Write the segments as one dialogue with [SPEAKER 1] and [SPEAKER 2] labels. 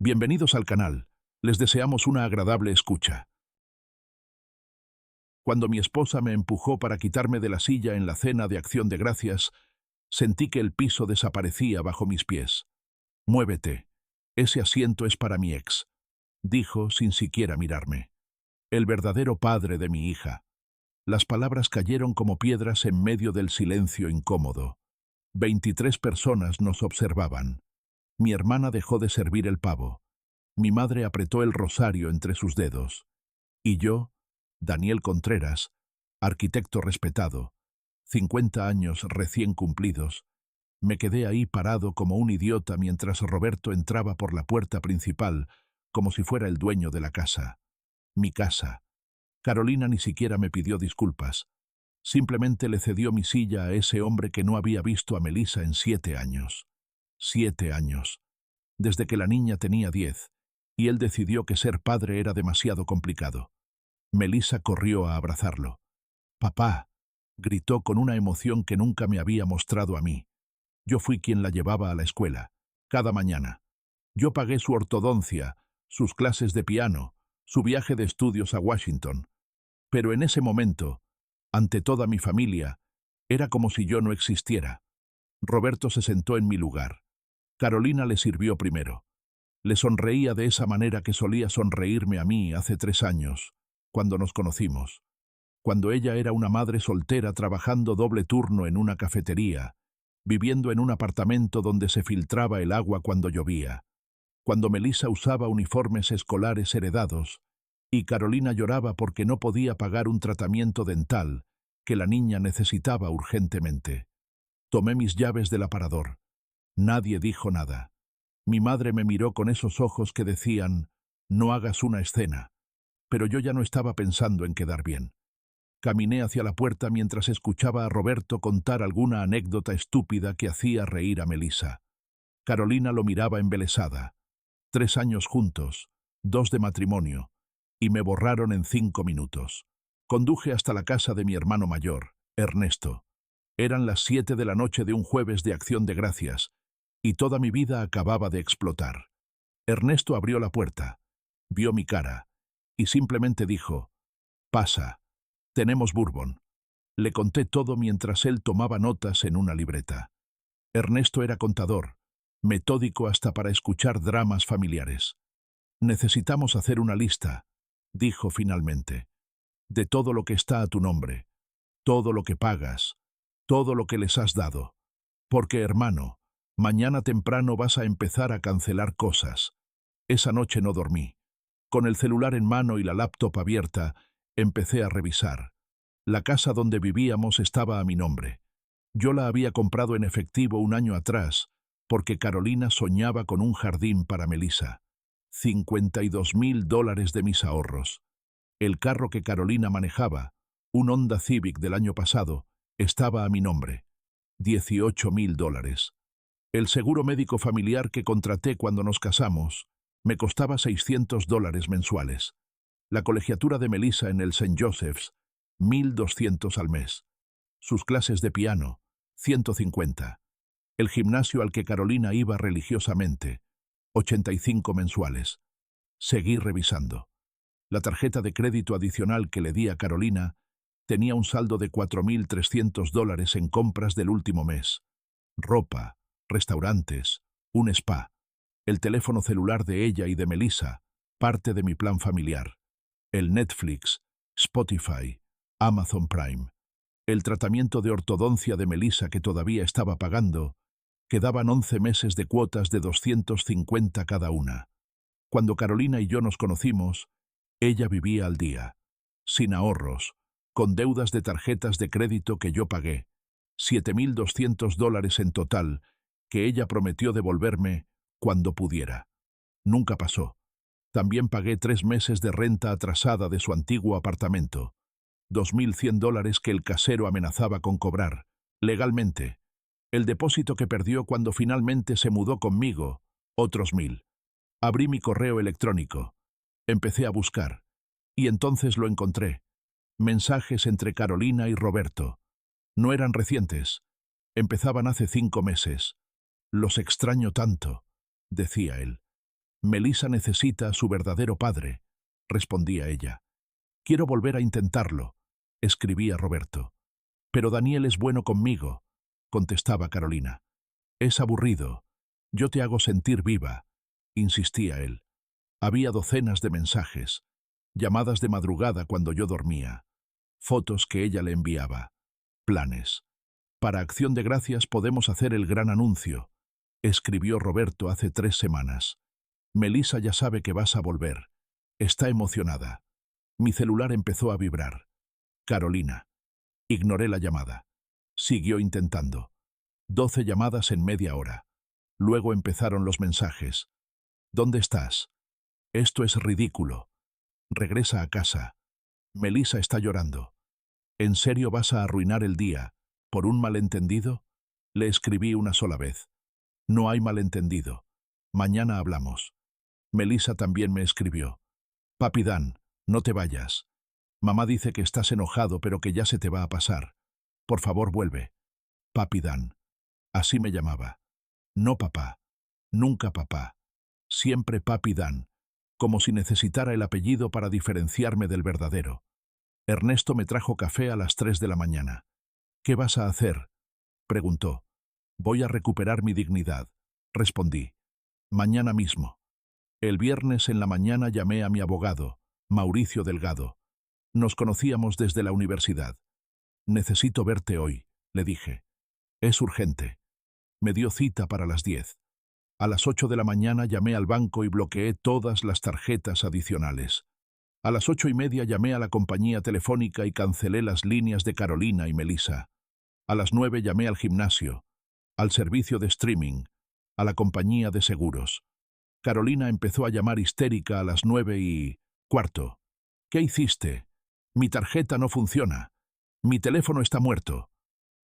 [SPEAKER 1] Bienvenidos al canal. Les deseamos una agradable escucha. Cuando mi esposa me empujó para quitarme de la silla en la cena de Acción de Gracias, sentí que el piso desaparecía bajo mis pies. «Muévete. Ese asiento es para mi ex», dijo sin siquiera mirarme. «El verdadero padre de mi hija». Las palabras cayeron como piedras en medio del silencio incómodo. 23 personas nos observaban. Mi hermana dejó de servir el pavo. Mi madre apretó el rosario entre sus dedos. Y yo, Daniel Contreras, arquitecto respetado, 50 años recién cumplidos, me quedé ahí parado como un idiota mientras Roberto entraba por la puerta principal, como si fuera el dueño de la casa. Mi casa. Carolina ni siquiera me pidió disculpas. Simplemente le cedió mi silla a ese hombre que no había visto a Melissa en 7 años. 7 años. Desde que la niña tenía 10, y él decidió que ser padre era demasiado complicado. Melissa corrió a abrazarlo. «Papá», gritó con una emoción que nunca me había mostrado a mí. Yo fui quien la llevaba a la escuela, cada mañana. Yo pagué su ortodoncia, sus clases de piano, su viaje de estudios a Washington. Pero en ese momento, ante toda mi familia, era como si yo no existiera. Roberto se sentó en mi lugar. Carolina le sirvió primero. Le sonreía de esa manera que solía sonreírme a mí hace 3 años, cuando nos conocimos. Cuando ella era una madre soltera trabajando doble turno en una cafetería, viviendo en un apartamento donde se filtraba el agua cuando llovía. Cuando Melissa usaba uniformes escolares heredados, y Carolina lloraba porque no podía pagar un tratamiento dental que la niña necesitaba urgentemente. Tomé mis llaves del aparador. Nadie dijo nada. Mi madre me miró con esos ojos que decían, «No hagas una escena». Pero yo ya no estaba pensando en quedar bien. Caminé hacia la puerta mientras escuchaba a Roberto contar alguna anécdota estúpida que hacía reír a Melissa. Carolina lo miraba embelesada. 3 años juntos, 2 de matrimonio, y me borraron en 5 minutos. Conduje hasta la casa de mi hermano mayor, Ernesto. Eran las 7 de la noche de un jueves de Acción de Gracias, y toda mi vida acababa de explotar. Ernesto abrió la puerta, vio mi cara, y simplemente dijo, «Pasa, tenemos bourbon». Le conté todo mientras él tomaba notas en una libreta. Ernesto era contador, metódico hasta para escuchar dramas familiares. «Necesitamos hacer una lista», dijo finalmente, «de todo lo que está a tu nombre, todo lo que pagas, todo lo que les has dado. Porque, hermano, mañana temprano vas a empezar a cancelar cosas». Esa noche no dormí. Con el celular en mano y la laptop abierta, empecé a revisar. La casa donde vivíamos estaba a mi nombre. Yo la había comprado en efectivo un año atrás, porque Carolina soñaba con un jardín para Melissa. $52.000 de mis ahorros. El carro que Carolina manejaba, un Honda Civic del año pasado, estaba a mi nombre. $18.000. El seguro médico familiar que contraté cuando nos casamos me costaba $600 mensuales. La colegiatura de Melissa en el St. Joseph's, $1.200 al mes. Sus clases de piano, $150. El gimnasio al que Carolina iba religiosamente, $85 mensuales. Seguí revisando. La tarjeta de crédito adicional que le di a Carolina tenía un saldo de $4.300 en compras del último mes. Ropa, restaurantes, un spa. El teléfono celular de ella y de Melissa, parte de mi plan familiar. El Netflix, Spotify, Amazon Prime. El tratamiento de ortodoncia de Melissa que todavía estaba pagando. Quedaban 11 meses de cuotas de $250 cada una. Cuando Carolina y yo nos conocimos, ella vivía al día, sin ahorros, con deudas de tarjetas de crédito que yo pagué, $7.200 en total, que ella prometió devolverme cuando pudiera. Nunca pasó. También pagué 3 meses de renta atrasada de su antiguo apartamento, $2.100 que el casero amenazaba con cobrar, legalmente. El depósito que perdió cuando finalmente se mudó conmigo, otros $1.000. Abrí mi correo electrónico. Empecé a buscar. Y entonces lo encontré. Mensajes entre Carolina y Roberto. No eran recientes. Empezaban hace 5 meses. «Los extraño tanto», decía él. Melissa necesita a su verdadero padre, respondía ella. Quiero volver a intentarlo, escribía Roberto. Pero Daniel es bueno conmigo, contestaba Carolina. Es aburrido. Yo te hago sentir viva, insistía él. Había docenas de mensajes, llamadas de madrugada cuando yo dormía, fotos que ella le enviaba, planes. Para Acción de Gracias podemos hacer el gran anuncio, escribió Roberto hace 3 semanas. Melissa ya sabe que vas a volver. Está emocionada. Mi celular empezó a vibrar. Carolina. Ignoré la llamada. Siguió intentando. 12 llamadas en media hora. Luego empezaron los mensajes. ¿Dónde estás? Esto es ridículo. Regresa a casa. Melissa está llorando. ¿En serio vas a arruinar el día? ¿Por un malentendido? Le escribí una sola vez. No hay malentendido. Mañana hablamos. Melissa también me escribió. Papi Dan, no te vayas. Mamá dice que estás enojado pero que ya se te va a pasar. Por favor vuelve. Papi Dan. Así me llamaba. No papá. Nunca papá. Siempre Papi Dan. Como si necesitara el apellido para diferenciarme del verdadero. Ernesto me trajo café a las 3 de la mañana. ¿Qué vas a hacer? Preguntó. Voy a recuperar mi dignidad, respondí. Mañana mismo. El viernes en la mañana llamé a mi abogado, Mauricio Delgado. Nos conocíamos desde la universidad. Necesito verte hoy, le dije. Es urgente. Me dio cita para las 10. A las 8 de la mañana llamé al banco y bloqueé todas las tarjetas adicionales. A las 8:30 llamé a la compañía telefónica y cancelé las líneas de Carolina y Melissa. A las 9 llamé al gimnasio, al servicio de streaming, a la compañía de seguros. Carolina empezó a llamar histérica a las 9:15. ¿Qué hiciste? Mi tarjeta no funciona. Mi teléfono está muerto.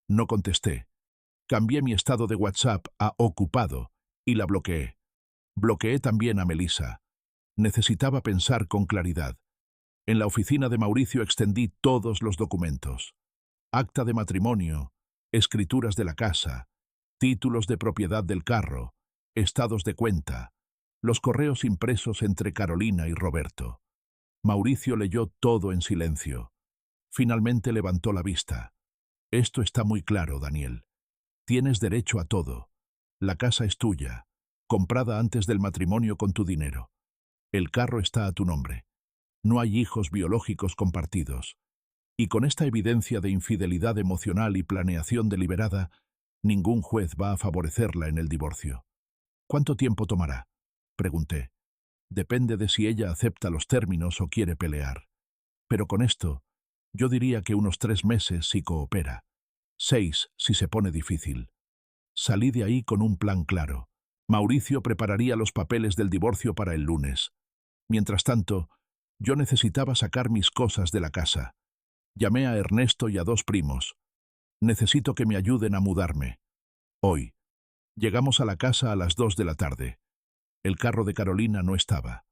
[SPEAKER 1] No contesté. Cambié mi estado de WhatsApp a ocupado y la bloqueé. Bloqueé también a Melissa. Necesitaba pensar con claridad. En la oficina de Mauricio extendí todos los documentos. Acta de matrimonio, escrituras de la casa, títulos de propiedad del carro, estados de cuenta, los correos impresos entre Carolina y Roberto. Mauricio leyó todo en silencio. Finalmente levantó la vista. Esto está muy claro, Daniel. Tienes derecho a todo. La casa es tuya, comprada antes del matrimonio con tu dinero. El carro está a tu nombre. No hay hijos biológicos compartidos. Y con esta evidencia de infidelidad emocional y planeación deliberada, ningún juez va a favorecerla en el divorcio. ¿Cuánto tiempo tomará? Pregunté. Depende de si ella acepta los términos o quiere pelear. Pero con esto, yo diría que unos 3 meses si coopera. 6 si se pone difícil. Salí de ahí con un plan claro. Mauricio prepararía los papeles del divorcio para el lunes. Mientras tanto, yo necesitaba sacar mis cosas de la casa. Llamé a Ernesto y a 2 primos. Necesito que me ayuden a mudarme. Hoy. Llegamos a la casa a las 2 de la tarde. El carro de Carolina no estaba.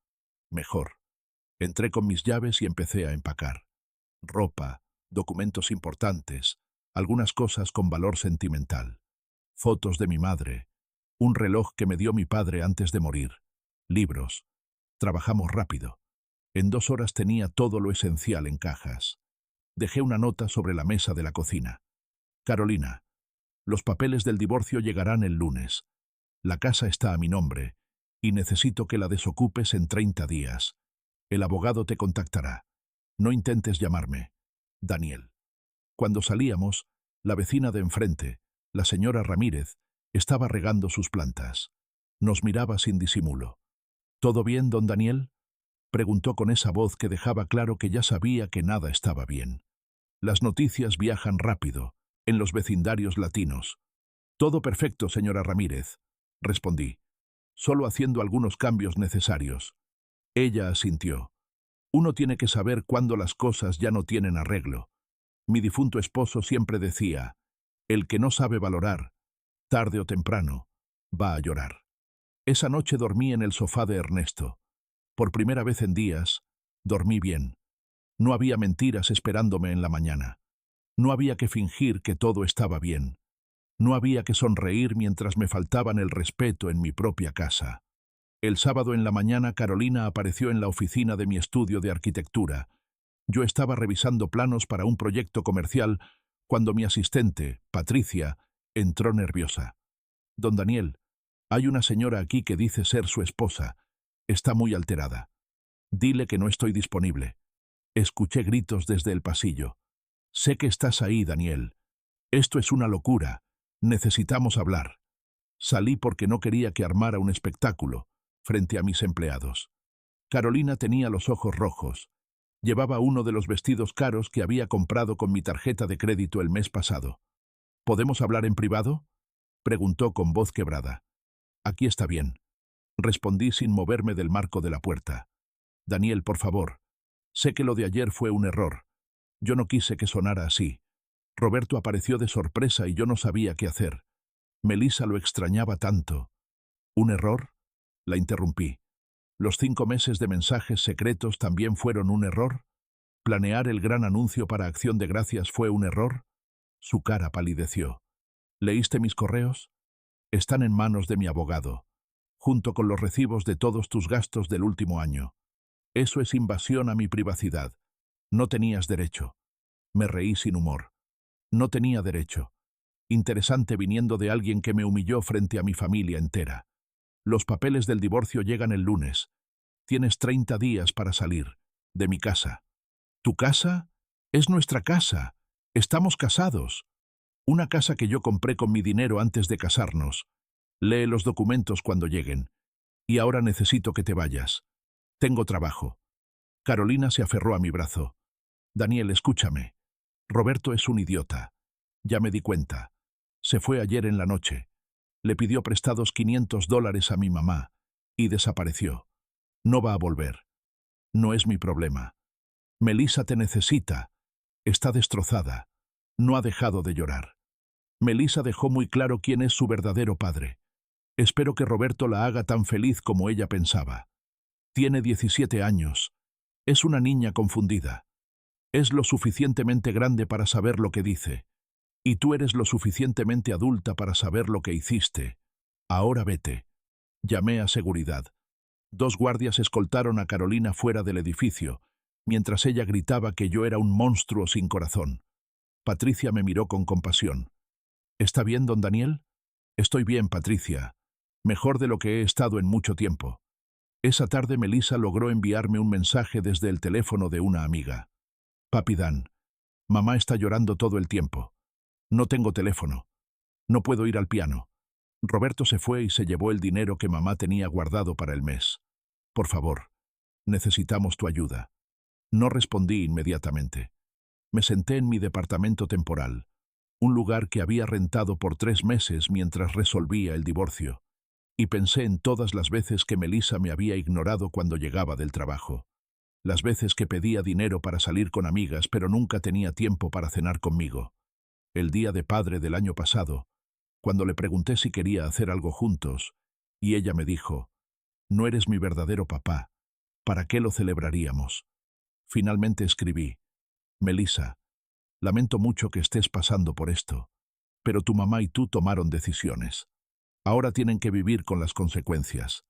[SPEAKER 1] Mejor. Entré con mis llaves y empecé a empacar. Ropa, documentos importantes, algunas cosas con valor sentimental. Fotos de mi madre, un reloj que me dio mi padre antes de morir, libros. Trabajamos rápido. En 2 horas tenía todo lo esencial en cajas. Dejé una nota sobre la mesa de la cocina. Carolina, los papeles del divorcio llegarán el lunes. La casa está a mi nombre y necesito que la desocupes en 30 días. El abogado te contactará. No intentes llamarme. Daniel. Cuando salíamos, la vecina de enfrente, la señora Ramírez, estaba regando sus plantas. Nos miraba sin disimulo. ¿Todo bien, don Daniel? Preguntó con esa voz que dejaba claro que ya sabía que nada estaba bien. Las noticias viajan rápido, en los vecindarios latinos. Todo perfecto, señora Ramírez, respondí, solo haciendo algunos cambios necesarios. Ella asintió. Uno tiene que saber cuándo las cosas ya no tienen arreglo. Mi difunto esposo siempre decía, el que no sabe valorar, tarde o temprano, va a llorar. Esa noche dormí en el sofá de Ernesto. Por primera vez en días, dormí bien. No había mentiras esperándome en la mañana. No había que fingir que todo estaba bien. No había que sonreír mientras me faltaban el respeto en mi propia casa. El sábado en la mañana Carolina apareció en la oficina de mi estudio de arquitectura. Yo estaba revisando planos para un proyecto comercial cuando mi asistente, Patricia, entró nerviosa. Don Daniel, hay una señora aquí que dice ser su esposa. Está muy alterada. Dile que no estoy disponible. Escuché gritos desde el pasillo. Sé que estás ahí, Daniel. Esto es una locura. Necesitamos hablar. Salí porque no quería que armara un espectáculo frente a mis empleados. Carolina tenía los ojos rojos. Llevaba uno de los vestidos caros que había comprado con mi tarjeta de crédito el mes pasado. ¿Podemos hablar en privado?, preguntó con voz quebrada. Aquí está bien, respondí sin moverme del marco de la puerta. Daniel, por favor. Sé que lo de ayer fue un error. Yo no quise que sonara así. Roberto apareció de sorpresa y yo no sabía qué hacer. Melissa lo extrañaba tanto. ¿Un error?, la interrumpí. ¿Los 5 meses de mensajes secretos también fueron un error? ¿Planear el gran anuncio para Acción de Gracias fue un error? Su cara palideció. ¿Leíste mis correos? Están en manos de mi abogado, junto con los recibos de todos tus gastos del último año. Eso es invasión a mi privacidad. No tenías derecho. Me reí sin humor. No tenía derecho. Interesante viniendo de alguien que me humilló frente a mi familia entera. Los papeles del divorcio llegan el lunes. Tienes 30 días para salir de mi casa. ¿Tu casa? Es nuestra casa. Estamos casados. Una casa que yo compré con mi dinero antes de casarnos. Lee los documentos cuando lleguen. Y ahora necesito que te vayas. Tengo trabajo. Carolina se aferró a mi brazo. Daniel, escúchame. Roberto es un idiota. Ya me di cuenta. Se fue ayer en la noche. Le pidió prestados $500 a mi mamá y desapareció. No va a volver. No es mi problema. Melissa te necesita. Está destrozada. No ha dejado de llorar. Melissa dejó muy claro quién es su verdadero padre. Espero que Roberto la haga tan feliz como ella pensaba. Tiene 17 años. Es una niña confundida. Es lo suficientemente grande para saber lo que dice. Y tú eres lo suficientemente adulta para saber lo que hiciste. Ahora vete. Llamé a seguridad. 2 guardias escoltaron a Carolina fuera del edificio, mientras ella gritaba que yo era un monstruo sin corazón. Patricia me miró con compasión. ¿Está bien, don Daniel? Estoy bien, Patricia. Mejor de lo que he estado en mucho tiempo. Esa tarde Melissa logró enviarme un mensaje desde el teléfono de una amiga. Papi Dan, mamá está llorando todo el tiempo. No tengo teléfono. No puedo ir al piano. Roberto se fue y se llevó el dinero que mamá tenía guardado para el mes. Por favor, necesitamos tu ayuda. No respondí inmediatamente. Me senté en mi departamento temporal, un lugar que había rentado por 3 meses mientras resolvía el divorcio, y pensé en todas las veces que Melissa me había ignorado cuando llegaba del trabajo. Las veces que pedía dinero para salir con amigas pero nunca tenía tiempo para cenar conmigo. El día de padre del año pasado, cuando le pregunté si quería hacer algo juntos, y ella me dijo, «No eres mi verdadero papá, ¿para qué lo celebraríamos?». Finalmente escribí, «Melissa, lamento mucho que estés pasando por esto, pero tu mamá y tú tomaron decisiones. Ahora tienen que vivir con las consecuencias.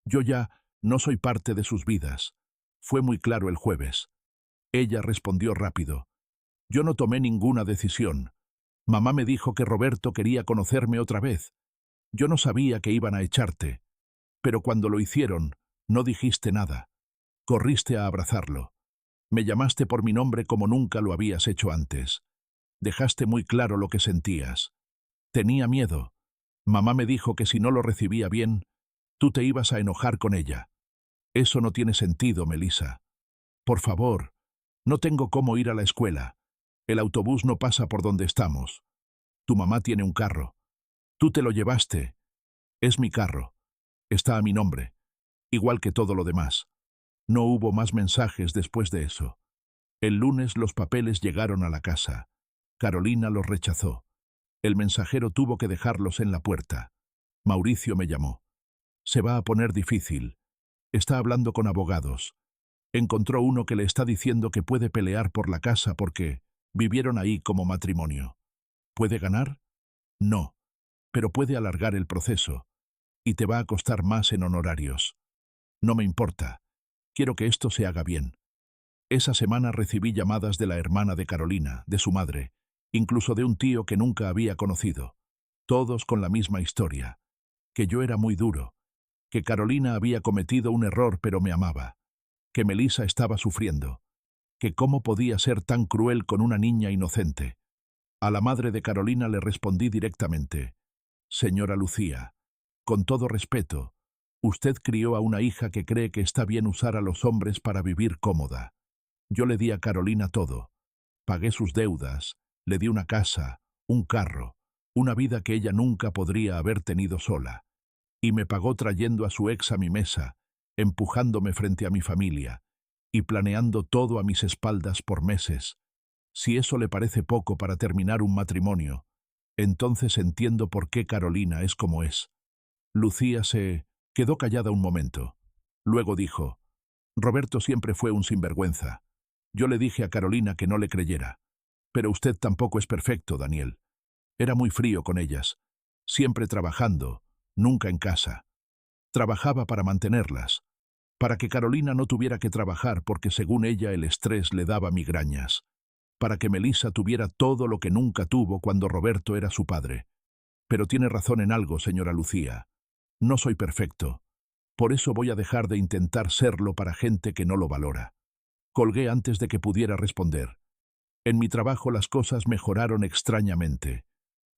[SPEAKER 1] Yo ya no soy parte de sus vidas. Fue muy claro el jueves». Ella respondió rápido, «Yo no tomé ninguna decisión. Mamá me dijo que Roberto quería conocerme otra vez. Yo no sabía que iban a echarte. Pero cuando lo hicieron, no dijiste nada. Corriste a abrazarlo. Me llamaste por mi nombre como nunca lo habías hecho antes. Dejaste muy claro lo que sentías. Tenía miedo. Mamá me dijo que si no lo recibía bien, tú te ibas a enojar con ella. Eso no tiene sentido, Melissa. Por favor, no tengo cómo ir a la escuela. El autobús no pasa por donde estamos. Tu mamá tiene un carro. Tú te lo llevaste. Es mi carro. Está a mi nombre. Igual que todo lo demás. No hubo más mensajes después de eso. El lunes los papeles llegaron a la casa. Carolina los rechazó. El mensajero tuvo que dejarlos en la puerta. Mauricio me llamó. Se va a poner difícil. Está hablando con abogados. Encontró uno que le está diciendo que puede pelear por la casa porque vivieron ahí como matrimonio. ¿Puede ganar? No, pero puede alargar el proceso. y te va a costar más en honorarios. No me importa. Quiero que esto se haga bien. Esa semana recibí llamadas de la hermana de Carolina, de su madre, incluso de un tío que nunca había conocido. Todos con la misma historia. Que yo era muy duro. Que Carolina había cometido un error pero me amaba. Que Melissa estaba sufriendo. Que cómo podía ser tan cruel con una niña inocente. A la madre de Carolina le respondí directamente. Señora Lucía, con todo respeto, usted crió a una hija que cree que está bien usar a los hombres para vivir cómoda. Yo le di a Carolina todo. Pagué sus deudas, le di una casa, un carro, una vida que ella nunca podría haber tenido sola. Y me pagó trayendo a su ex a mi mesa, empujándome frente a mi familia, y planeando todo a mis espaldas por meses. Si eso le parece poco para terminar un matrimonio, entonces entiendo por qué Carolina es como es. Lucía se quedó callada un momento. Luego dijo, Roberto siempre fue un sinvergüenza. Yo le dije a Carolina que no le creyera. Pero usted tampoco es perfecto, Daniel. Era muy frío con ellas. Siempre trabajando, nunca en casa. Trabajaba para mantenerlas. Para que Carolina no tuviera que trabajar porque según ella el estrés le daba migrañas. Para que Melissa tuviera todo lo que nunca tuvo cuando Roberto era su padre. Pero tiene razón en algo, señora Lucía. No soy perfecto. Por eso voy a dejar de intentar serlo para gente que no lo valora. Colgué antes de que pudiera responder. En mi trabajo las cosas mejoraron extrañamente.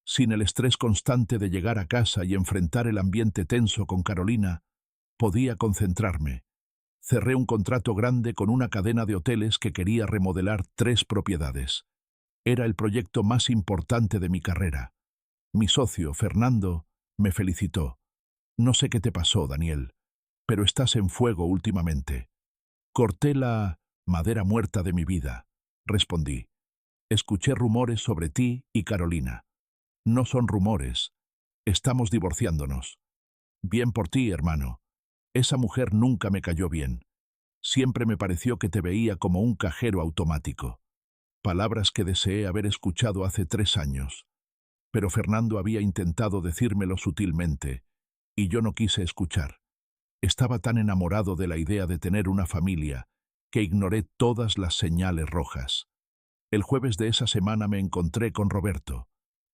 [SPEAKER 1] Sin el estrés constante de llegar a casa y enfrentar el ambiente tenso con Carolina, podía concentrarme. Cerré un contrato grande con una cadena de hoteles que quería remodelar 3 propiedades. Era el proyecto más importante de mi carrera. Mi socio, Fernando, me felicitó. No sé qué te pasó, Daniel, pero estás en fuego últimamente. Corté la madera muerta de mi vida, respondí. Escuché rumores sobre ti y Carolina. No son rumores. Estamos divorciándonos. Bien por ti, hermano. Esa mujer nunca me cayó bien. Siempre me pareció que te veía como un cajero automático. Palabras que deseé haber escuchado hace 3 años. Pero Fernando había intentado decírmelo sutilmente, y yo no quise escuchar. Estaba tan enamorado de la idea de tener una familia, que ignoré todas las señales rojas. El jueves de esa semana me encontré con Roberto.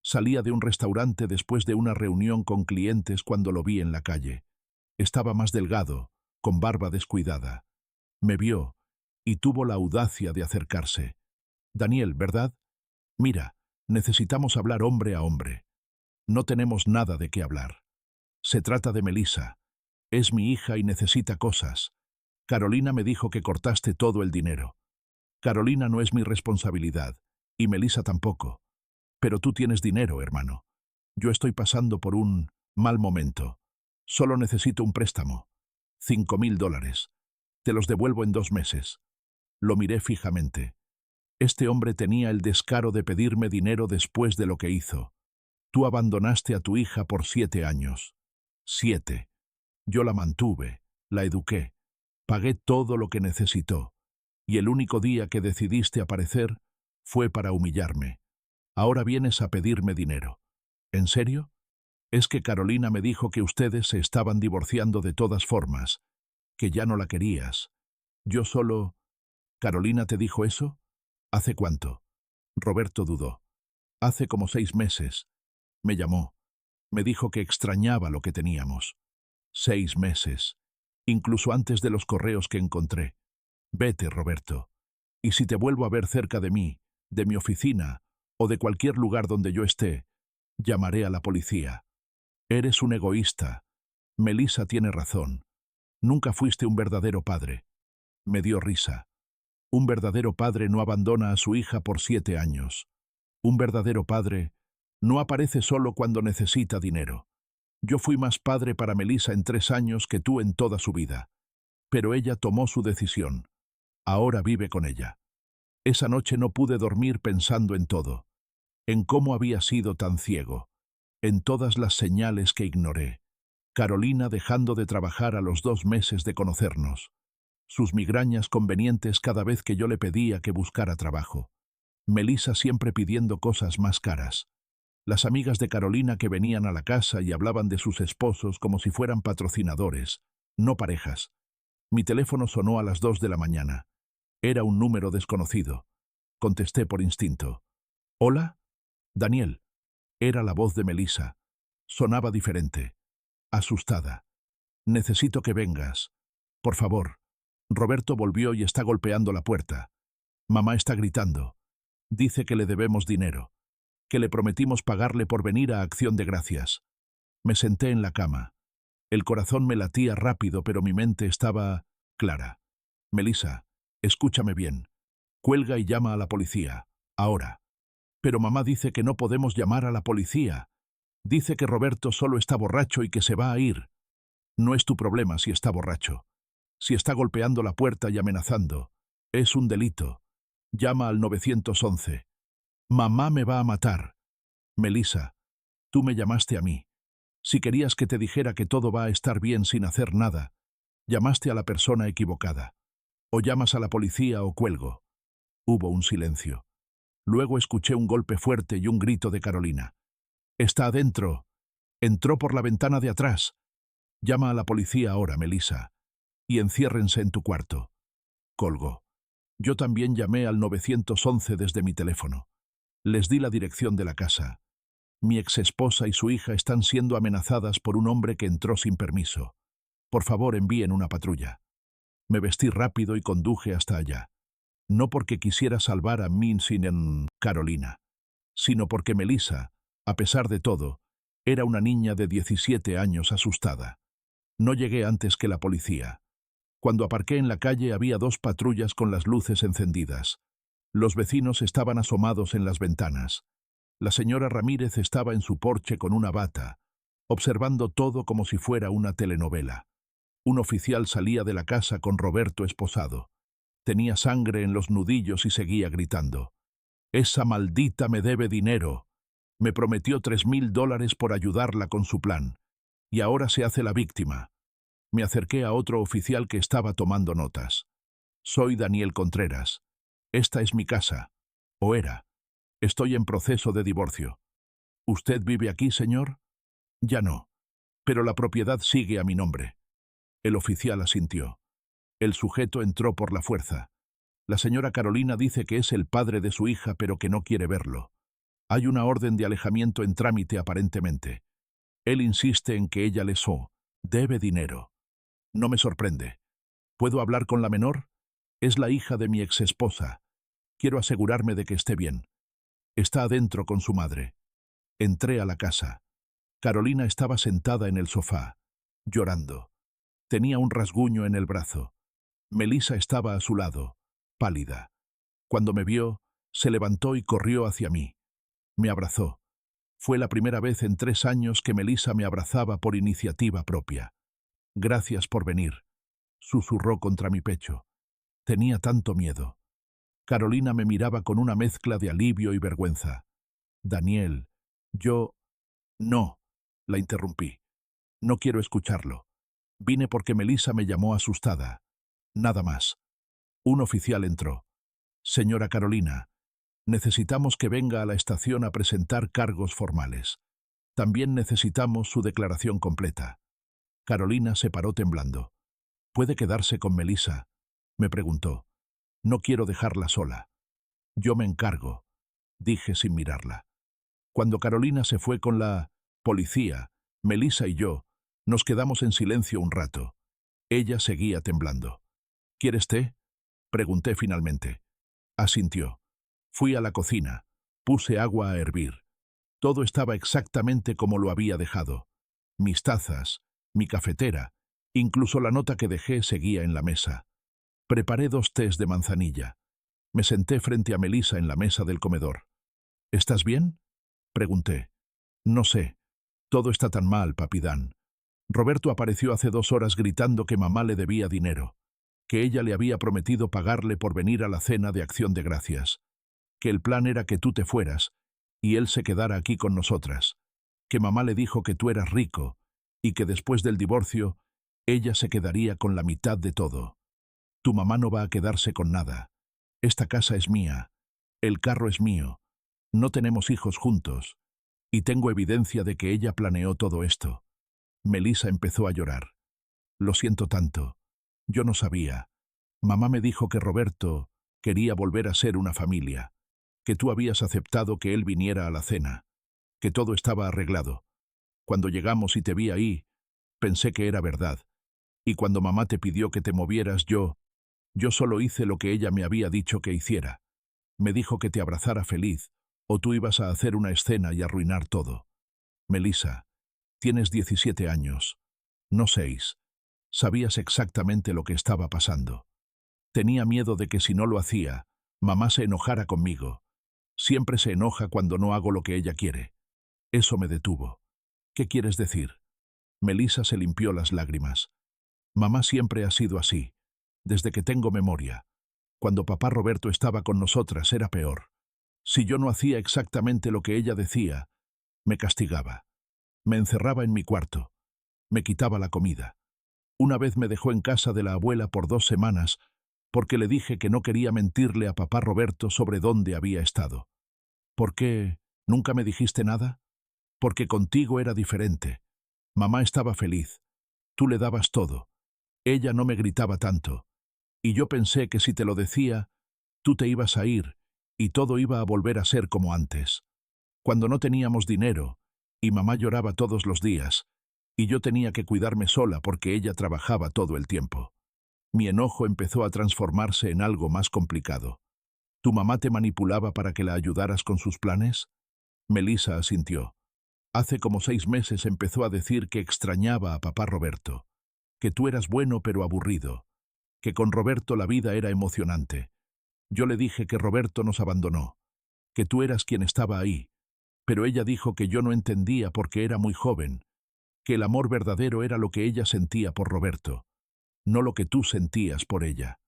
[SPEAKER 1] Salía de un restaurante después de una reunión con clientes cuando lo vi en la calle. Estaba más delgado, con barba descuidada. Me vio, y tuvo la audacia de acercarse. Daniel, ¿verdad? Mira, necesitamos hablar hombre a hombre. No tenemos nada de qué hablar. Se trata de Melissa. Es mi hija y necesita cosas. Carolina me dijo que cortaste todo el dinero. Carolina no es mi responsabilidad, y Melissa tampoco. Pero tú tienes dinero, hermano. Yo estoy pasando por un mal momento. Solo necesito un préstamo. $5.000. Te los devuelvo en 2 meses. Lo miré fijamente. Este hombre tenía el descaro de pedirme dinero después de lo que hizo. Tú abandonaste a tu hija por 7 años. 7. Yo la mantuve, la eduqué, pagué todo lo que necesitó. Y el único día que decidiste aparecer fue para humillarme. Ahora vienes a pedirme dinero. ¿En serio? Es que Carolina me dijo que ustedes se estaban divorciando de todas formas, que ya no la querías. Yo solo... ¿Carolina te dijo eso? ¿Hace cuánto? Roberto dudó. Hace como 6 meses. Me llamó. Me dijo que extrañaba lo que teníamos. 6 meses. Incluso antes de los correos que encontré. Vete, Roberto. Y si te vuelvo a ver cerca de mí, de mi oficina, o de cualquier lugar donde yo esté, llamaré a la policía. Eres un egoísta. Melissa tiene razón. Nunca fuiste un verdadero padre. Me dio risa. Un verdadero padre no abandona a su hija por 7 años. Un verdadero padre no aparece solo cuando necesita dinero. Yo fui más padre para Melissa en 3 años que tú en toda su vida. Pero ella tomó su decisión. Ahora vive con ella. Esa noche no pude dormir pensando en todo. En cómo había sido tan ciego. En todas las señales que ignoré. Carolina dejando de trabajar a los 2 meses de conocernos. Sus migrañas convenientes cada vez que yo le pedía que buscara trabajo. Melissa siempre pidiendo cosas más caras. Las amigas de Carolina que venían a la casa y hablaban de sus esposos como si fueran patrocinadores, no parejas. Mi teléfono sonó a las 2 de la mañana. Era un número desconocido. Contesté por instinto. ¿Hola? Daniel. Era la voz de Melissa. Sonaba diferente. Asustada. Necesito que vengas. Por favor. Roberto volvió y está golpeando la puerta. Mamá está gritando. Dice que le debemos dinero, que le prometimos pagarle por venir a Acción de Gracias. Me senté en la cama. El corazón me latía rápido, pero mi mente estaba clara. Melissa, escúchame bien. Cuelga y llama a la policía. Ahora. Pero mamá dice que no podemos llamar a la policía. Dice que Roberto solo está borracho y que se va a ir. No es tu problema si está borracho. Si está golpeando la puerta y amenazando. Es un delito. Llama al 911. Mamá me va a matar. Melissa, tú me llamaste a mí. Si querías que te dijera que todo va a estar bien sin hacer nada, llamaste a la persona equivocada. O llamas a la policía o cuelgo. Hubo un silencio. Luego escuché un golpe fuerte y un grito de Carolina. Está adentro. Entró por la ventana de atrás. Llama a la policía ahora, Melissa. Y enciérrense en tu cuarto. Colgó. Yo también llamé al 911 desde mi teléfono. Les di la dirección de la casa. Mi exesposa y su hija están siendo amenazadas por un hombre que entró sin permiso. Por favor, envíen una patrulla. Me vestí rápido y conduje hasta allá. No porque quisiera salvar a Minsin en Carolina, sino porque Melissa, a pesar de todo, era una niña de 17 años asustada. No llegué antes que la policía. Cuando aparqué en la calle había 2 patrullas con las luces encendidas. Los vecinos estaban asomados en las ventanas. La señora Ramírez estaba en su porche con una bata, observando todo como si fuera una telenovela. Un oficial salía de la casa con Roberto esposado. Tenía sangre en los nudillos y seguía gritando. «Esa maldita me debe dinero. Me prometió $3,000 por ayudarla con su plan. Y ahora se hace la víctima». Me acerqué a otro oficial que estaba tomando notas. «Soy Daniel Contreras. Esta es mi casa. O era. Estoy en proceso de divorcio. ¿Usted vive aquí, señor?» «Ya no. Pero la propiedad sigue a mi nombre». El oficial asintió. El sujeto entró por la fuerza. La señora Carolina dice que es el padre de su hija, pero que no quiere verlo. Hay una orden de alejamiento en trámite aparentemente. Él insiste en que ella debe dinero. No me sorprende. ¿Puedo hablar con la menor? Es la hija de mi exesposa. Quiero asegurarme de que esté bien. Está adentro con su madre. Entré a la casa. Carolina estaba sentada en el sofá, llorando. Tenía un rasguño en el brazo. Melissa estaba a su lado, pálida. Cuando me vio, se levantó y corrió hacia mí. Me abrazó. Fue la primera vez en 3 años que Melissa me abrazaba por iniciativa propia. «Gracias por venir», susurró contra mi pecho. Tenía tanto miedo. Carolina me miraba con una mezcla de alivio y vergüenza. «Daniel, yo...» «No», la interrumpí. «No quiero escucharlo. Vine porque Melissa me llamó asustada. Nada más». Un oficial entró. «Señora Carolina, necesitamos que venga a la estación a presentar cargos formales. También necesitamos su declaración completa». Carolina se paró temblando. «¿Puede quedarse con Melissa?», me preguntó. «No quiero dejarla sola». «Yo me encargo», dije sin mirarla. Cuando Carolina se fue con la policía, Melissa y yo nos quedamos en silencio un rato. Ella seguía temblando. «¿Quieres té?», pregunté finalmente. Asintió. Fui a la cocina. Puse agua a hervir. Todo estaba exactamente como lo había dejado. Mis tazas, mi cafetera, incluso la nota que dejé seguía en la mesa. Preparé 2 tés de manzanilla. Me senté frente a Melissa en la mesa del comedor. «¿Estás bien?», pregunté. «No sé. Todo está tan mal, papi Dan. Roberto apareció hace 2 horas gritando que mamá le debía dinero, que ella le había prometido pagarle por venir a la cena de Acción de Gracias, que el plan era que tú te fueras y él se quedara aquí con nosotras, que mamá le dijo que tú eras rico y que después del divorcio ella se quedaría con la mitad de todo. Tu mamá no va a quedarse con nada. Esta casa es mía. El carro es mío. No tenemos hijos juntos. Y tengo evidencia de que ella planeó todo esto. Melissa empezó a llorar. Lo siento tanto. Yo no sabía. Mamá me dijo que Roberto quería volver a ser una familia, que tú habías aceptado que él viniera a la cena, que todo estaba arreglado. Cuando llegamos y te vi ahí, pensé que era verdad. Y cuando mamá te pidió que te movieras, yo solo hice lo que ella me había dicho que hiciera. Me dijo que te abrazara feliz, o tú ibas a hacer una escena y arruinar todo. Melissa, tienes 17 años, no 6. Sabías exactamente lo que estaba pasando. Tenía miedo de que si no lo hacía, mamá se enojara conmigo. Siempre se enoja cuando no hago lo que ella quiere. Eso me detuvo. ¿Qué quieres decir? Melissa se limpió las lágrimas. Mamá siempre ha sido así, desde que tengo memoria. Cuando papá Roberto estaba con nosotras era peor. Si yo no hacía exactamente lo que ella decía, me castigaba. Me encerraba en mi cuarto. Me quitaba la comida. Una vez me dejó en casa de la abuela por 2 semanas porque le dije que no quería mentirle a papá Roberto sobre dónde había estado. ¿Por qué nunca me dijiste nada? Porque contigo era diferente. Mamá estaba feliz. Tú le dabas todo. Ella no me gritaba tanto. Y yo pensé que si te lo decía, tú te ibas a ir y todo iba a volver a ser como antes. Cuando no teníamos dinero, y mamá lloraba todos los días, y yo tenía que cuidarme sola porque ella trabajaba todo el tiempo. Mi enojo empezó a transformarse en algo más complicado. ¿Tu mamá te manipulaba para que la ayudaras con sus planes? Melissa asintió. Hace como 6 meses empezó a decir que extrañaba a papá Roberto, que tú eras bueno pero aburrido, que con Roberto la vida era emocionante. Yo le dije que Roberto nos abandonó, que tú eras quien estaba ahí, pero ella dijo que yo no entendía porque era muy joven, que el amor verdadero era lo que ella sentía por Roberto, no lo que tú sentías por ella.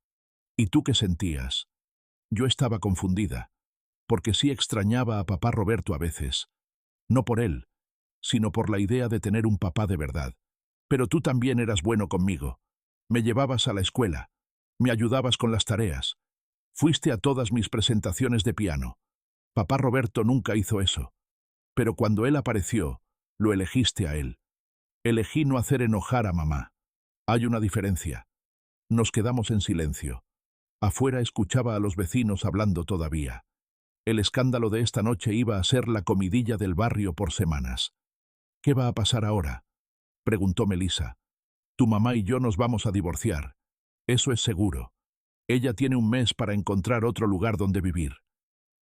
[SPEAKER 1] ¿Y tú qué sentías? Yo estaba confundida, porque sí extrañaba a papá Roberto a veces, no por él, sino por la idea de tener un papá de verdad. Pero tú también eras bueno conmigo. Me llevabas a la escuela, me ayudabas con las tareas, fuiste a todas mis presentaciones de piano. Papá Roberto nunca hizo eso. Pero cuando él apareció, lo elegiste a él. Elegí no hacer enojar a mamá. Hay una diferencia. Nos quedamos en silencio. Afuera escuchaba a los vecinos hablando todavía. El escándalo de esta noche iba a ser la comidilla del barrio por semanas. ¿Qué va a pasar ahora? Preguntó Melissa. Tu mamá y yo nos vamos a divorciar. Eso es seguro. Ella tiene un mes para encontrar otro lugar donde vivir.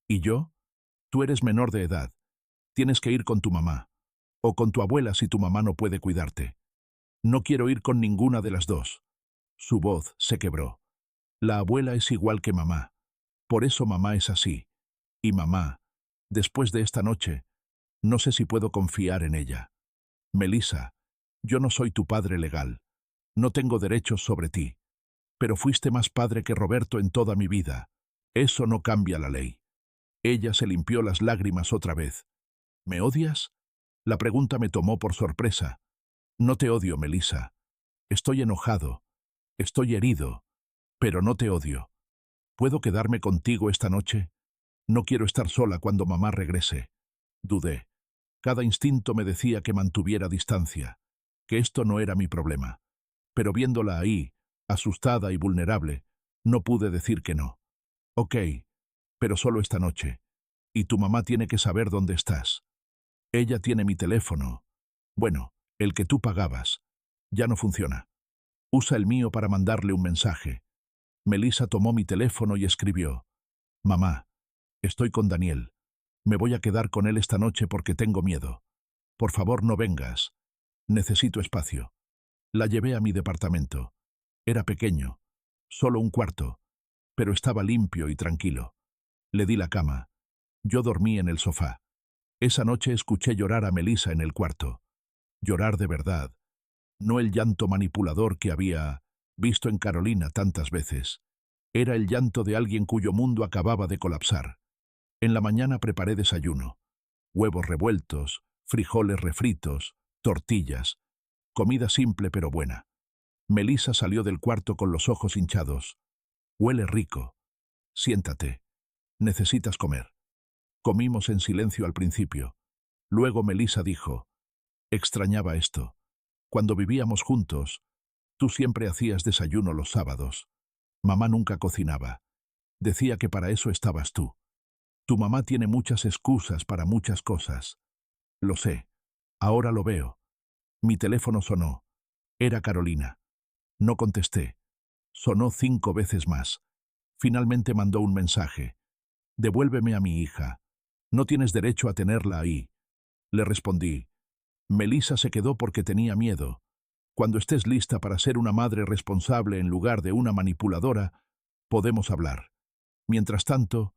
[SPEAKER 1] ¿Y yo? Tú eres menor de edad. Tienes que ir con tu mamá. O con tu abuela si tu mamá no puede cuidarte. No quiero ir con ninguna de las dos. Su voz se quebró. La abuela es igual que mamá. Por eso mamá es así. Y mamá, después de esta noche, no sé si puedo confiar en ella. Melissa, yo no soy tu padre legal. No tengo derechos sobre ti. Pero fuiste más padre que Roberto en toda mi vida. Eso no cambia la ley. Ella se limpió las lágrimas otra vez. ¿Me odias? La pregunta me tomó por sorpresa. No te odio, Melissa. Estoy enojado. Estoy herido. Pero no te odio. ¿Puedo quedarme contigo esta noche? No quiero estar sola cuando mamá regrese. Dudé. Cada instinto me decía que mantuviera distancia, que esto no era mi problema. Pero viéndola ahí, asustada y vulnerable, no pude decir que no. Ok, pero solo esta noche. Y tu mamá tiene que saber dónde estás. Ella tiene mi teléfono. Bueno, el que tú pagabas. Ya no funciona. Usa el mío para mandarle un mensaje. Melissa tomó mi teléfono y escribió. Mamá, estoy con Daniel. Me voy a quedar con él esta noche porque tengo miedo. Por favor, no vengas. Necesito espacio. La llevé a mi departamento. Era pequeño, solo un cuarto, pero estaba limpio y tranquilo. Le di la cama. Yo dormí en el sofá. Esa noche escuché llorar a Melissa en el cuarto. Llorar de verdad, no el llanto manipulador que había visto en Carolina tantas veces. Era el llanto de alguien cuyo mundo acababa de colapsar. En la mañana preparé desayuno. Huevos revueltos, frijoles refritos, tortillas. Comida simple pero buena. Melissa salió del cuarto con los ojos hinchados. Huele rico. Siéntate. Necesitas comer. Comimos en silencio al principio. Luego Melissa dijo, extrañaba esto. Cuando vivíamos juntos, tú siempre hacías desayuno los sábados. Mamá nunca cocinaba. Decía que para eso estabas tú. Tu mamá tiene muchas excusas para muchas cosas. Lo sé. Ahora lo veo. Mi teléfono sonó. Era Carolina. No contesté. Sonó 5 veces más. Finalmente mandó un mensaje. Devuélveme a mi hija. No tienes derecho a tenerla ahí. Le respondí. Melissa se quedó porque tenía miedo. Cuando estés lista para ser una madre responsable en lugar de una manipuladora, podemos hablar. Mientras tanto,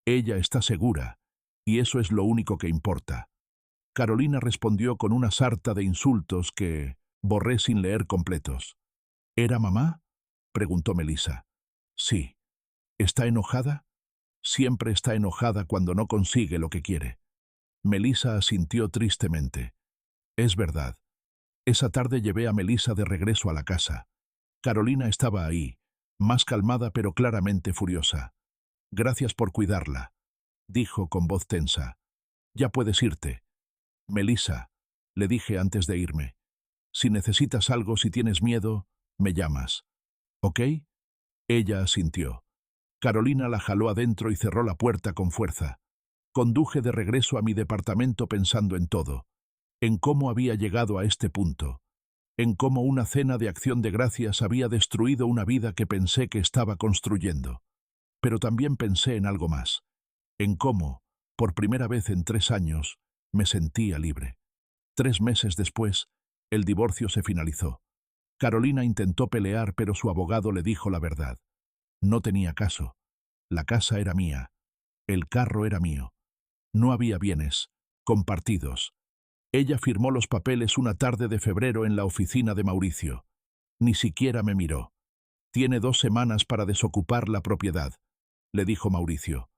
[SPEAKER 1] ella está segura, y eso es lo único que importa. Carolina respondió con una sarta de insultos que borré sin leer completos. ¿Era mamá?, preguntó Melissa. Sí. ¿Está enojada? Siempre está enojada cuando no consigue lo que quiere. Melissa asintió tristemente. Es verdad. Esa tarde llevé a Melissa de regreso a la casa. Carolina estaba ahí, más calmada pero claramente furiosa. Gracias por cuidarla, dijo con voz tensa. Ya puedes irte. Melissa, le dije antes de irme. Si necesitas algo, si tienes miedo, me llamas. ¿Ok? Ella asintió. Carolina la jaló adentro y cerró la puerta con fuerza. Conduje de regreso a mi departamento pensando en todo. En cómo había llegado a este punto. En cómo una cena de acción de gracias había destruido una vida que pensé que estaba construyendo. Pero también pensé en algo más. En cómo, por primera vez en 3 años, me sentía libre. 3 meses después, el divorcio se finalizó. Carolina intentó pelear, pero su abogado le dijo la verdad. No tenía caso. La casa era mía. El carro era mío. No había bienes compartidos. Ella firmó los papeles una tarde de febrero en la oficina de Mauricio. Ni siquiera me miró. Tiene 2 semanas para desocupar la propiedad, le dijo Mauricio.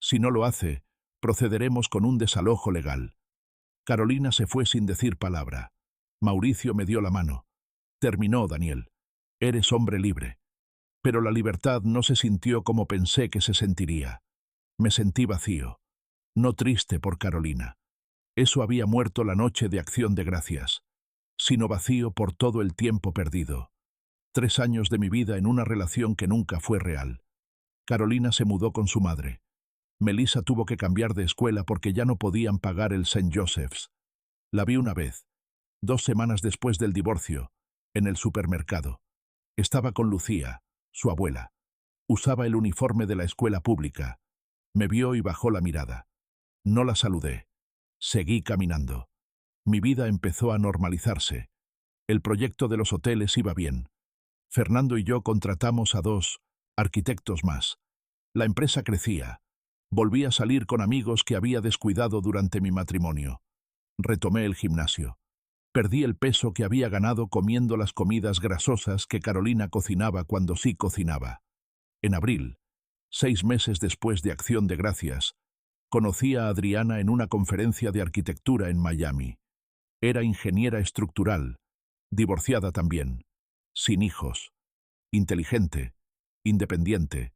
[SPEAKER 1] Si no lo hace, procederemos con un desalojo legal. Carolina se fue sin decir palabra. Mauricio me dio la mano. Terminó, Daniel. Eres hombre libre. Pero la libertad no se sintió como pensé que se sentiría. Me sentí vacío. No triste por Carolina. Eso había muerto la noche de acción de gracias. Sino vacío por todo el tiempo perdido. 3 años de mi vida en una relación que nunca fue real. Carolina se mudó con su madre. Melissa tuvo que cambiar de escuela porque ya no podían pagar el St. Joseph's. La vi una vez, 2 semanas después del divorcio, en el supermercado. Estaba con Lucía, su abuela. Usaba el uniforme de la escuela pública. Me vio y bajó la mirada. No la saludé. Seguí caminando. Mi vida empezó a normalizarse. El proyecto de los hoteles iba bien. Fernando y yo contratamos a 2 arquitectos más. La empresa crecía. Volví a salir con amigos que había descuidado durante mi matrimonio. Retomé el gimnasio. Perdí el peso que había ganado comiendo las comidas grasosas que Carolina cocinaba cuando sí cocinaba. En abril, 6 meses después de Acción de Gracias, conocí a Adriana en una conferencia de arquitectura en Miami. Era ingeniera estructural, divorciada también, sin hijos, inteligente, independiente,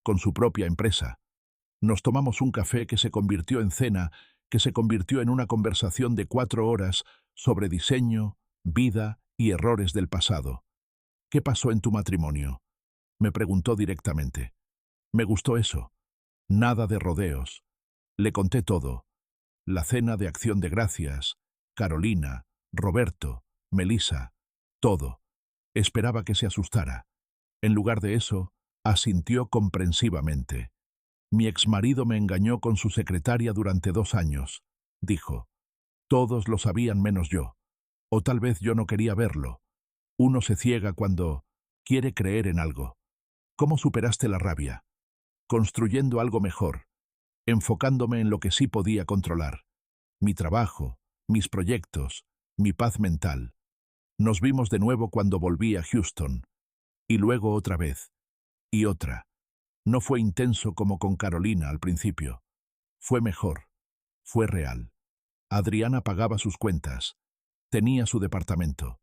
[SPEAKER 1] con su propia empresa. Nos tomamos un café que se convirtió en cena, que se convirtió en una conversación de 4 horas sobre diseño, vida y errores del pasado. ¿Qué pasó en tu matrimonio?, me preguntó directamente. Me gustó eso. Nada de rodeos. Le conté todo. La cena de Acción de Gracias, Carolina, Roberto, Melissa, todo. Esperaba que se asustara. En lugar de eso, asintió comprensivamente. Mi exmarido me engañó con su secretaria durante 2 años, dijo. Todos lo sabían menos yo. O tal vez yo no quería verlo. Uno se ciega cuando quiere creer en algo. ¿Cómo superaste la rabia? Construyendo algo mejor, enfocándome en lo que sí podía controlar. Mi trabajo, mis proyectos, mi paz mental. Nos vimos de nuevo cuando volví a Houston. Y luego otra vez. Y otra. No fue intenso como con Carolina al principio. Fue mejor. Fue real. Adriana pagaba sus cuentas. Tenía su departamento.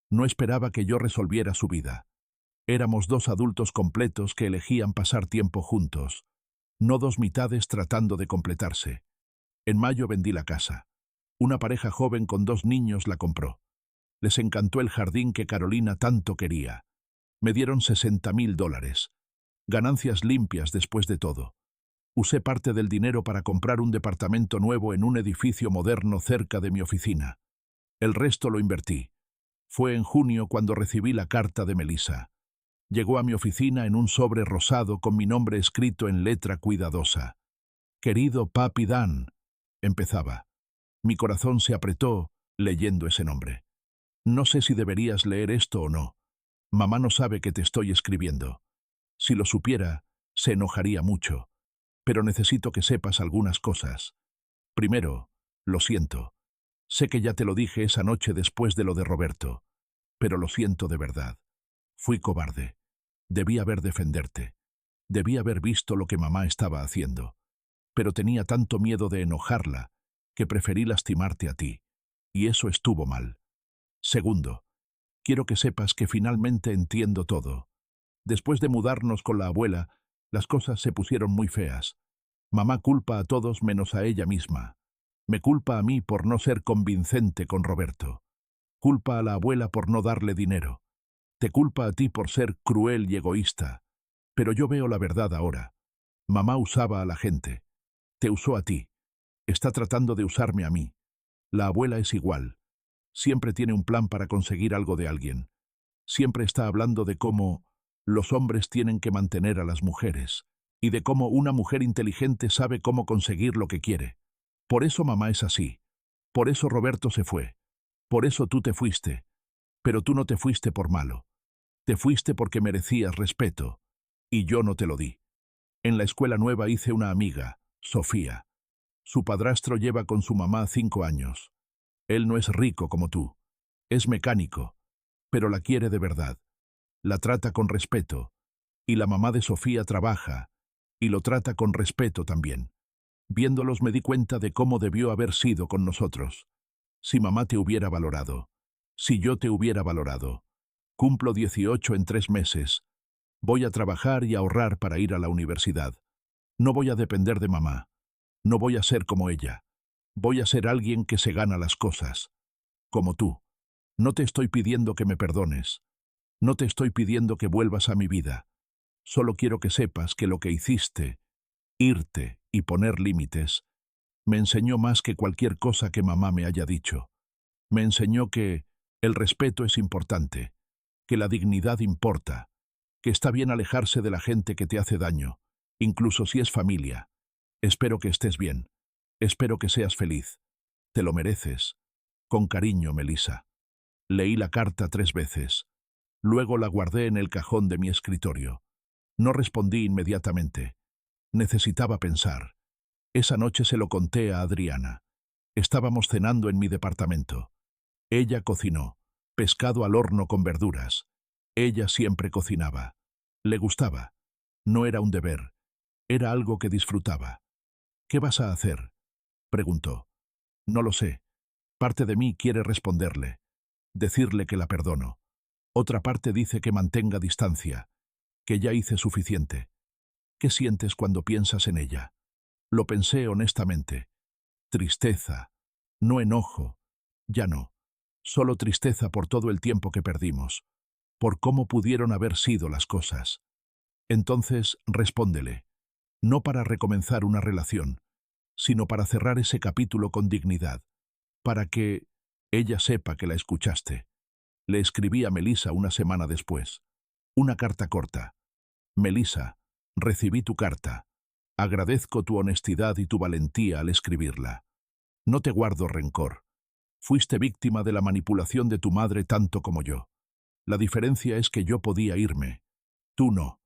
[SPEAKER 1] No esperaba que yo resolviera su vida. Éramos 2 adultos completos que elegían pasar tiempo juntos. No 2 mitades tratando de completarse. En mayo vendí la casa. Una pareja joven con 2 niños la compró. Les encantó el jardín que Carolina tanto quería. Me dieron $60.000. Ganancias limpias después de todo. Usé parte del dinero para comprar un departamento nuevo en un edificio moderno cerca de mi oficina. El resto lo invertí. Fue en junio cuando recibí la carta de Melissa. Llegó a mi oficina en un sobre rosado con mi nombre escrito en letra cuidadosa. «Querido Papi Dan», empezaba. Mi corazón se apretó leyendo ese nombre. «No sé si deberías leer esto o no. Mamá no sabe que te estoy escribiendo. Si lo supiera, se enojaría mucho. Pero necesito que sepas algunas cosas. Primero, lo siento. Sé que ya te lo dije esa noche después de lo de Roberto, pero lo siento de verdad. Fui cobarde. Debí haber defenderte. Debí haber visto lo que mamá estaba haciendo. Pero tenía tanto miedo de enojarla que preferí lastimarte a ti. Y eso estuvo mal. Segundo, quiero que sepas que finalmente entiendo todo. Después de mudarnos con la abuela, las cosas se pusieron muy feas. Mamá culpa a todos menos a ella misma. Me culpa a mí por no ser convincente con Roberto. Culpa a la abuela por no darle dinero. Te culpa a ti por ser cruel y egoísta. Pero yo veo la verdad ahora. Mamá usaba a la gente. Te usó a ti. Está tratando de usarme a mí. La abuela es igual. Siempre tiene un plan para conseguir algo de alguien. Siempre está hablando de cómo los hombres tienen que mantener a las mujeres y de cómo una mujer inteligente sabe cómo conseguir lo que quiere. Por eso mamá es así. Por eso Roberto se fue. Por eso tú te fuiste. Pero tú no te fuiste por malo. Te fuiste porque merecías respeto. Y yo no te lo di. En la escuela nueva hice una amiga, Sofía. Su padrastro lleva con su mamá 5 años. Él no es rico como tú. Es mecánico. Pero la quiere de verdad. La trata con respeto. Y la mamá de Sofía trabaja. Y lo trata con respeto también. Viéndolos me di cuenta de cómo debió haber sido con nosotros. Si mamá te hubiera valorado. Si yo te hubiera valorado. Cumplo 18 en 3 meses. Voy a trabajar y ahorrar para ir a la universidad. No voy a depender de mamá. No voy a ser como ella. Voy a ser alguien que se gana las cosas. Como tú. No te estoy pidiendo que me perdones. No te estoy pidiendo que vuelvas a mi vida. Solo quiero que sepas que lo que hiciste, irte y poner límites, me enseñó más que cualquier cosa que mamá me haya dicho. Me enseñó que el respeto es importante, que la dignidad importa, que está bien alejarse de la gente que te hace daño, incluso si es familia. Espero que estés bien. Espero que seas feliz. Te lo mereces. Con cariño, Melissa. Leí la carta 3 veces. Luego la guardé en el cajón de mi escritorio. No respondí inmediatamente. Necesitaba pensar. Esa noche se lo conté a Adriana. Estábamos cenando en mi departamento. Ella cocinó. Pescado al horno con verduras. Ella siempre cocinaba. Le gustaba. No era un deber. Era algo que disfrutaba. «¿Qué vas a hacer?», preguntó. «No lo sé. Parte de mí quiere responderle. Decirle que la perdono. Otra parte dice que mantenga distancia. Que ya hice suficiente. ¿Qué sientes cuando piensas en ella?». Lo pensé honestamente. Tristeza. No enojo. Ya no. Solo tristeza por todo el tiempo que perdimos. Por cómo pudieron haber sido las cosas. Entonces, respóndele. No para recomenzar una relación, sino para cerrar ese capítulo con dignidad. Para que ella sepa que la escuchaste. Le escribí a Melissa una semana después. Una carta corta. «Melissa, recibí tu carta. Agradezco tu honestidad y tu valentía al escribirla. No te guardo rencor. Fuiste víctima de la manipulación de tu madre tanto como yo. La diferencia es que yo podía irme. Tú no.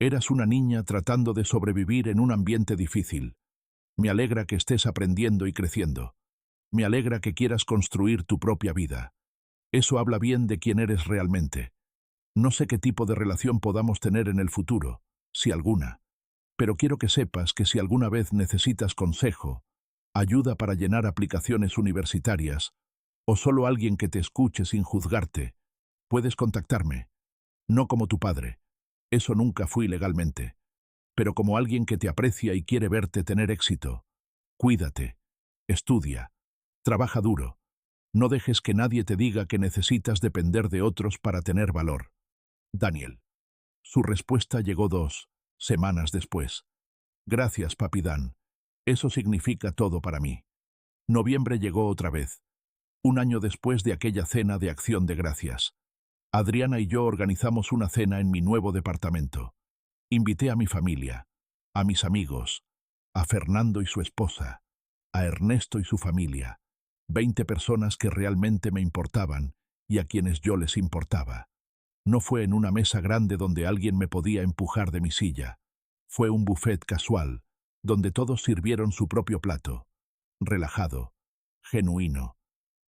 [SPEAKER 1] Eras una niña tratando de sobrevivir en un ambiente difícil. Me alegra que estés aprendiendo y creciendo. Me alegra que quieras construir tu propia vida. Eso habla bien de quién eres realmente. No sé qué tipo de relación podamos tener en el futuro, si alguna. Pero quiero que sepas que si alguna vez necesitas consejo, ayuda para llenar aplicaciones universitarias, o solo alguien que te escuche sin juzgarte, puedes contactarme. No como tu padre. Eso nunca fui legalmente. Pero como alguien que te aprecia y quiere verte tener éxito. Cuídate. Estudia. Trabaja duro. No dejes que nadie te diga que necesitas depender de otros para tener valor. Daniel. Su respuesta llegó 2 semanas después. Gracias, papi Dan. Eso significa todo para mí. Noviembre llegó otra vez. Un año después de aquella cena de acción de gracias. Adriana y yo organizamos una cena en mi nuevo departamento. Invité a mi familia, a mis amigos, a Fernando y su esposa, a Ernesto y su familia, 20 personas que realmente me importaban y a quienes yo les importaba. No fue en una mesa grande donde alguien me podía empujar de mi silla. Fue un buffet casual, donde todos sirvieron su propio plato, relajado, genuino,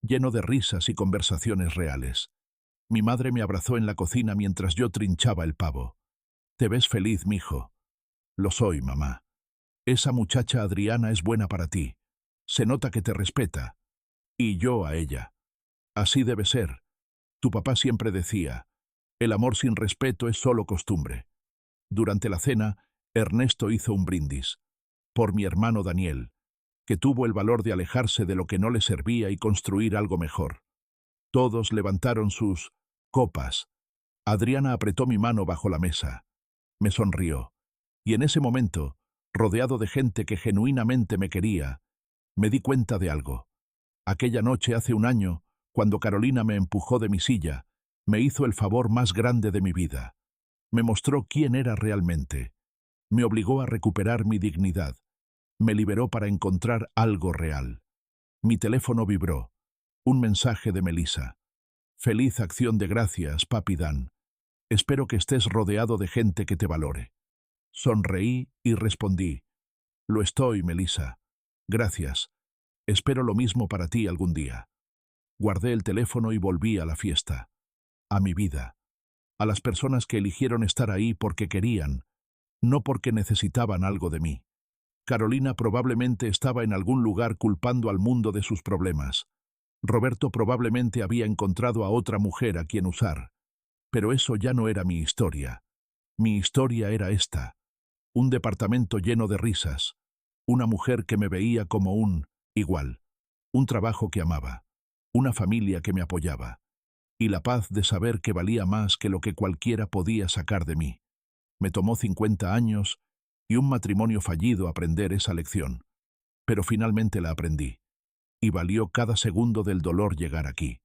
[SPEAKER 1] lleno de risas y conversaciones reales. Mi madre me abrazó en la cocina mientras yo trinchaba el pavo. «Te ves feliz, mijo». «Lo soy, mamá. Esa muchacha Adriana es buena para ti. Se nota que te respeta. Y yo a ella. Así debe ser. Tu papá siempre decía, el amor sin respeto es solo costumbre». Durante la cena, Ernesto hizo un brindis. Por mi hermano Daniel, que tuvo el valor de alejarse de lo que no le servía y construir algo mejor. Todos levantaron sus copas. Adriana apretó mi mano bajo la mesa. Me sonrió. Y en ese momento, rodeado de gente que genuinamente me quería, me di cuenta de algo. Aquella noche hace un año, cuando Carolina me empujó de mi silla, me hizo el favor más grande de mi vida. Me mostró quién era realmente. Me obligó a recuperar mi dignidad. Me liberó para encontrar algo real. Mi teléfono vibró. Un mensaje de Melissa. «Feliz acción de gracias, papi Dan. Espero que estés rodeado de gente que te valore». Sonreí y respondí. «Lo estoy, Melissa. Gracias. Espero lo mismo para ti algún día». Guardé el teléfono y volví a la fiesta. A mi vida. A las personas que eligieron estar ahí porque querían, no porque necesitaban algo de mí. Carolina probablemente estaba en algún lugar culpando al mundo de sus problemas. Roberto probablemente había encontrado a otra mujer a quien usar. Pero eso ya no era mi historia. Mi historia era esta. Un departamento lleno de risas. Una mujer que me veía como un igual. Un trabajo que amaba. Una familia que me apoyaba. Y la paz de saber que valía más que lo que cualquiera podía sacar de mí. Me tomó 50 años y un matrimonio fallido aprender esa lección. Pero finalmente la aprendí. Y valió cada segundo del dolor llegar aquí.